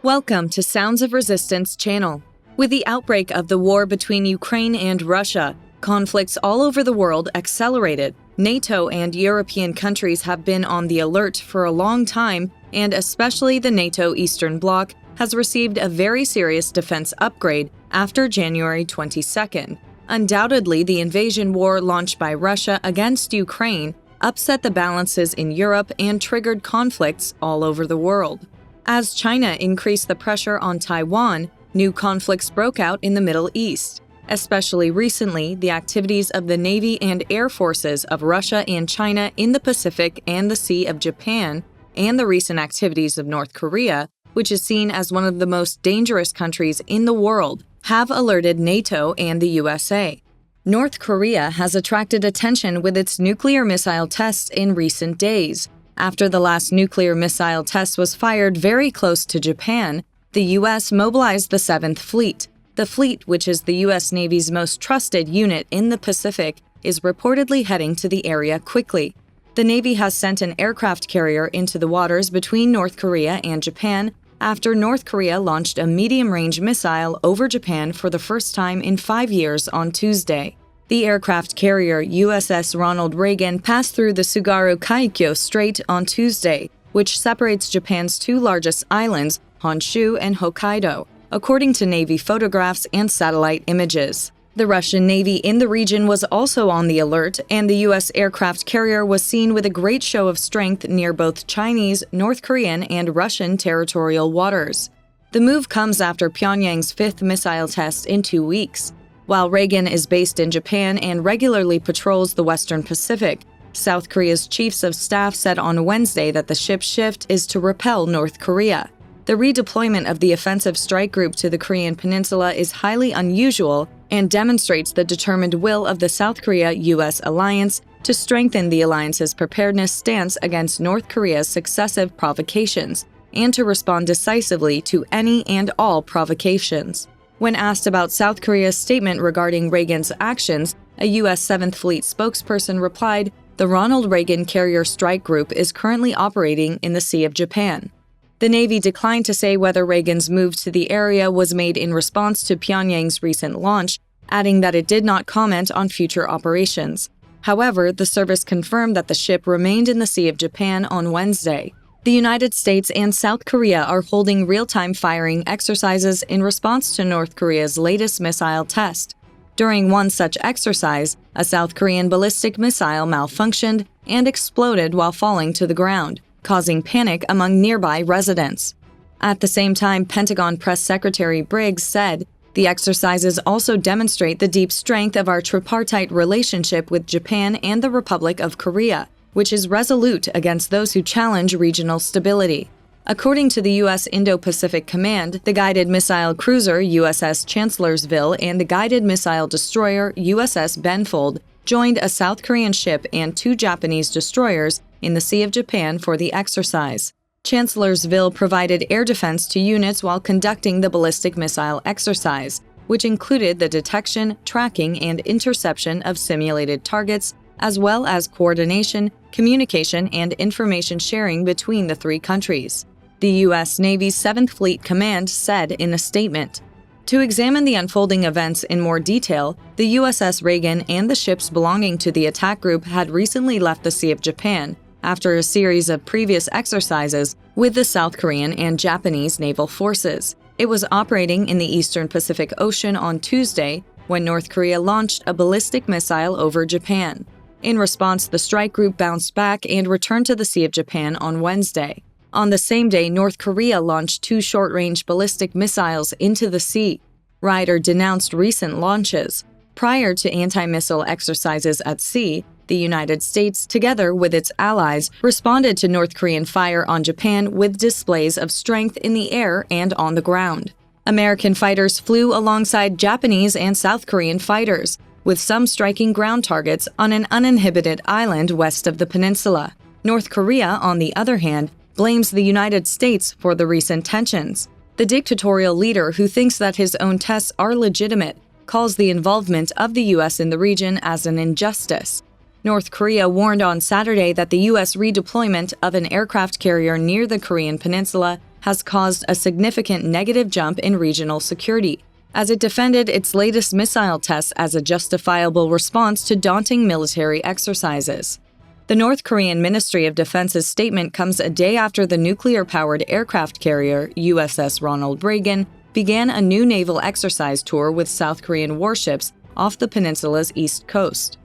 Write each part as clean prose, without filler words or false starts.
Welcome to Sounds of Resistance channel. With the outbreak of the war between Ukraine and Russia, conflicts all over the world accelerated. NATO and European countries have been on the alert for a long time, and especially the NATO Eastern Bloc has received a very serious defense upgrade after January 22nd. Undoubtedly, the invasion war launched by Russia against Ukraine upset the balances in Europe and triggered conflicts all over the world. As China increased the pressure on Taiwan, new conflicts broke out in the Middle East. Especially recently, the activities of the Navy and Air Forces of Russia and China in the Pacific and the Sea of Japan, and the recent activities of North Korea, which is seen as one of the most dangerous countries in the world, have alerted NATO and the USA. North Korea has attracted attention with its nuclear missile tests in recent days. After the last nuclear missile test was fired very close to Japan, the U.S. mobilized the 7th Fleet. The fleet, which is the U.S. Navy's most trusted unit in the Pacific, is reportedly heading to the area quickly. The Navy has sent an aircraft carrier into the waters between North Korea and Japan after North Korea launched a medium-range missile over Japan for the first time in 5 years on Tuesday. The aircraft carrier USS Ronald Reagan passed through the Tsugaru Kaikyo Strait on Tuesday, which separates Japan's two largest islands, Honshu and Hokkaido, according to Navy photographs and satellite images. The Russian Navy in the region was also on the alert, and the U.S. aircraft carrier was seen with a great show of strength near both Chinese, North Korean, and Russian territorial waters. The move comes after Pyongyang's 5th missile test in 2 weeks. While Reagan is based in Japan and regularly patrols the Western Pacific, South Korea's chiefs of staff said on Wednesday that the ship's shift is to repel North Korea. The redeployment of the offensive strike group to the Korean peninsula is highly unusual and demonstrates the determined will of the South Korea-U.S. alliance to strengthen the alliance's preparedness stance against North Korea's successive provocations and to respond decisively to any and all provocations. When asked about South Korea's statement regarding Reagan's actions, a U.S. 7th Fleet spokesperson replied, "The Ronald Reagan Carrier Strike Group is currently operating in the Sea of Japan." The Navy declined to say whether Reagan's move to the area was made in response to Pyongyang's recent launch, adding that it did not comment on future operations. However, the service confirmed that the ship remained in the Sea of Japan on Wednesday. The United States and South Korea are holding real-time firing exercises in response to North Korea's latest missile test. During one such exercise, a South Korean ballistic missile malfunctioned and exploded while falling to the ground, causing panic among nearby residents. At the same time, Pentagon Press Secretary Briggs said, "The exercises also demonstrate the deep strength of our tripartite relationship with Japan and the Republic of Korea, which is resolute against those who challenge regional stability." According to the U.S. Indo-Pacific Command, the guided missile cruiser USS Chancellorsville and the guided missile destroyer USS Benfold joined a South Korean ship and 2 Japanese destroyers in the Sea of Japan for the exercise. Chancellorsville provided air defense to units while conducting the ballistic missile exercise, which included the detection, tracking, and interception of simulated targets, as well as coordination, communication, and information sharing between the 3 countries. The U.S. Navy's 7th Fleet Command said in a statement, "To examine the unfolding events in more detail, the USS Reagan and the ships belonging to the attack group had recently left the Sea of Japan after a series of previous exercises with the South Korean and Japanese naval forces. It was operating in the Eastern Pacific Ocean on Tuesday when North Korea launched a ballistic missile over Japan. In response, the strike group bounced back and returned to the Sea of Japan on Wednesday. On the same day, North Korea launched 2 short-range ballistic missiles into the sea. Ryder denounced recent launches. Prior to anti-missile exercises at sea, the United States, together with its allies, responded to North Korean fire on Japan with displays of strength in the air and on the ground. American fighters flew alongside Japanese and South Korean fighters, with some striking ground targets on an uninhibited island west of the peninsula. North Korea, on the other hand, blames the United States for the recent tensions. The dictatorial leader, who thinks that his own tests are legitimate, calls the involvement of the U.S. in the region as an injustice. North Korea warned on Saturday that the U.S. redeployment of an aircraft carrier near the Korean peninsula has caused a significant negative jump in regional security, as it defended its latest missile tests as a justifiable response to daunting military exercises. The North Korean Ministry of Defense's statement comes a day after the nuclear-powered aircraft carrier USS Ronald Reagan began a new naval exercise tour with South Korean warships off the peninsula's east coast.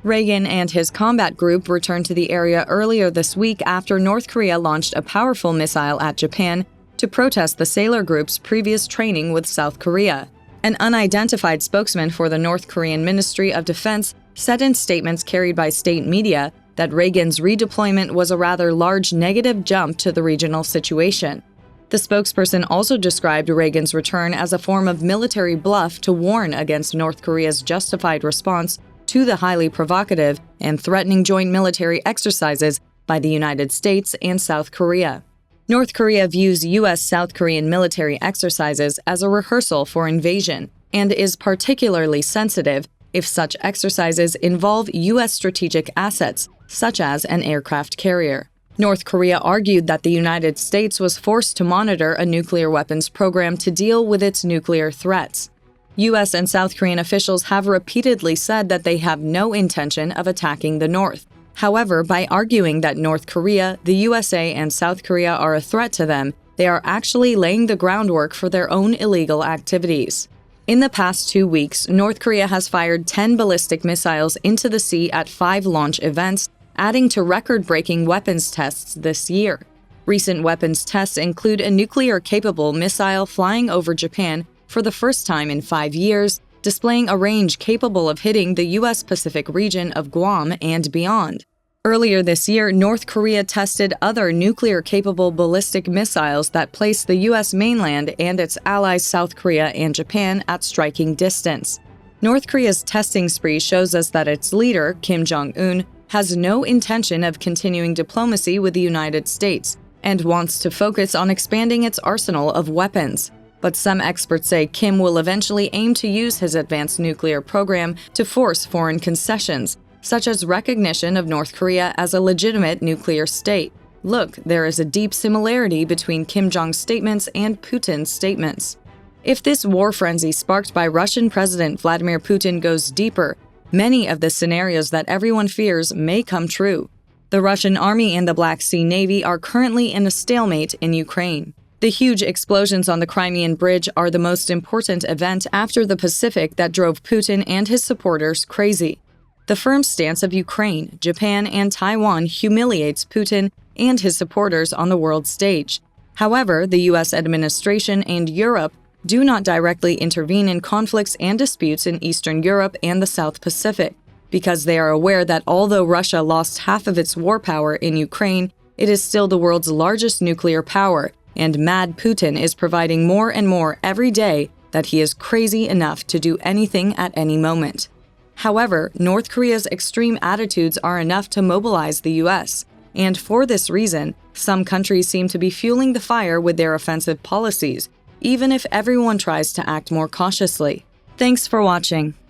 Reagan and his combat group returned to the area earlier this week after North Korea launched a powerful missile at Japan to protest the sailor group's previous training with South Korea. An unidentified spokesman for the North Korean Ministry of Defense said in statements carried by state media that Reagan's redeployment was a rather large negative jump to the regional situation. The spokesperson also described Reagan's return as a form of military bluff to warn against North Korea's justified response to the highly provocative and threatening joint military exercises by the United States and South Korea. North Korea views U.S.-South Korean military exercises as a rehearsal for invasion and is particularly sensitive if such exercises involve U.S. strategic assets, such as an aircraft carrier. North Korea argued that the United States was forced to monitor a nuclear weapons program to deal with its nuclear threats. U.S. and South Korean officials have repeatedly said that they have no intention of attacking the North. However, by arguing that North Korea, the USA, and South Korea are a threat to them, they are actually laying the groundwork for their own illegal activities. In the past 2 weeks, North Korea has fired 10 ballistic missiles into the sea at 5 launch events, adding to record-breaking weapons tests this year. Recent weapons tests include a nuclear-capable missile flying over Japan for the first time in 5 years, displaying a range capable of hitting the U.S. Pacific region of Guam and beyond. Earlier this year, North Korea tested other nuclear-capable ballistic missiles that placed the U.S. mainland and its allies South Korea and Japan at striking distance. North Korea's testing spree shows us that its leader, Kim Jong-un, has no intention of continuing diplomacy with the United States and wants to focus on expanding its arsenal of weapons. But some experts say Kim will eventually aim to use his advanced nuclear program to force foreign concessions, such as recognition of North Korea as a legitimate nuclear state. Look, there is a deep similarity between Kim Jong's statements and Putin's statements. If this war frenzy sparked by Russian President Vladimir Putin goes deeper, many of the scenarios that everyone fears may come true. The Russian army and the Black Sea Navy are currently in a stalemate in Ukraine. The huge explosions on the Crimean Bridge are the most important event after the Pacific that drove Putin and his supporters crazy. The firm stance of Ukraine, Japan, and Taiwan humiliates Putin and his supporters on the world stage. However, the U.S. administration and Europe do not directly intervene in conflicts and disputes in Eastern Europe and the South Pacific, because they are aware that although Russia lost half of its war power in Ukraine, it is still the world's largest nuclear power, and mad Putin is providing more and more every day that he is crazy enough to do anything at any moment. However, North Korea's extreme attitudes are enough to mobilize the U.S., and for this reason, some countries seem to be fueling the fire with their offensive policies, even if everyone tries to act more cautiously. Thanks for watching.